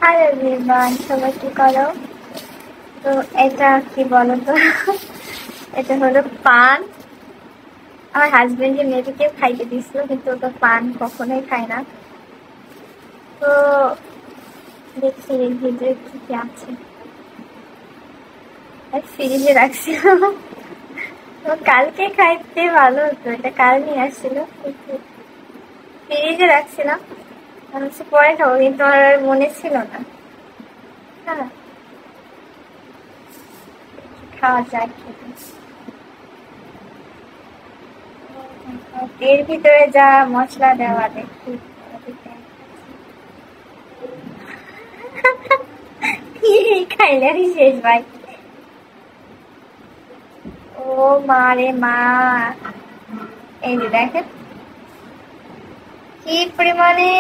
Hello everyone, সবাই কি করো? তো এটা কি বলো তো? এটা হলো পান। আমার হাজবেন্ডের মেয়েটিকে খাইতে দিছিল, কিন্তু ওটা পান কখনোই খায় না। তো দেখছি এর ভিতরে কি কি আছে। ফ্রিজে রাখছিলাম, তো কালকে খাইতে ভালো হতো, এটা কাল নিয়ে আসছিল, কিন্তু ফ্রিজে রাখছিলাম। আমি হচ্ছে পরে খাবো, কিন্তু আমার আর মনে ছিল না। হ্যাঁ, খাওয়া যায় খেতে। এর ভিতরে যা মশলা দেওয়া দেখি। কি খাইলারই শেষ ভাই। ও মা রে মা, এই যে দেখেন কি পরিমাণে,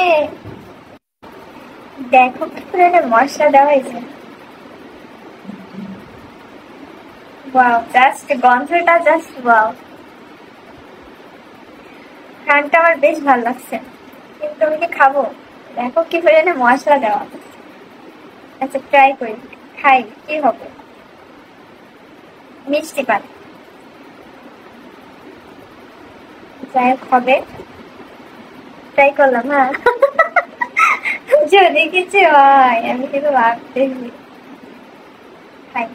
দেখো কি পরিমাণে মশলা দেওয়া হয়েছে। ওয়াও, জাস্ট গন্ধটা জাস্ট ওয়াও। ঘ্রাণটা আমার বেশ ভালো লাগছে, কিন্তু আমি কি খাবো? দেখো কি পরিমাণে মশলা দেওয়া। আচ্ছা, ট্রাই করি, খাই, কি হবে। মিষ্টি পান, যাই হোক হবে। ট্রাই করলাম, হ্যাঁ। যদি কিছু হয় আমি কিন্তু ভাবতেছি। খাই।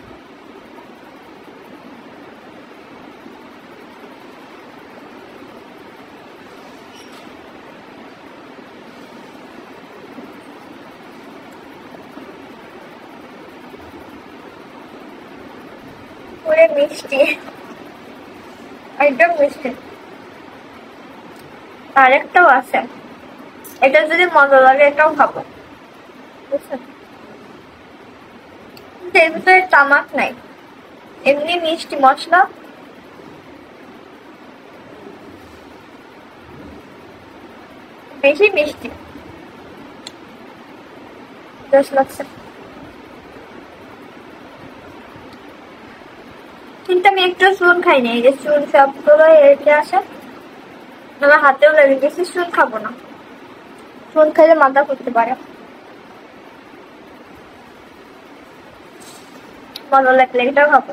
পুরো মিষ্টি, একদম মিষ্টি। আরেকটাও আছে, এটা যদি মজা লাগে এটাও খাবো, বুঝছেন? কিন্তু এর ভিতরে তামাক নাই, এমনি মিষ্টি মশলা। বেশি মিষ্টি, বেশ লাগছে। কিন্তু আমি একটু চুন খাইনি, এই যে চুন সবগুলো এতে আসে, আমার হাতেও লেগে গেছে। চুন খাবো না, চুন খাইলে মাথা করতে পারে। মজা লাগলে এটাও খাবো।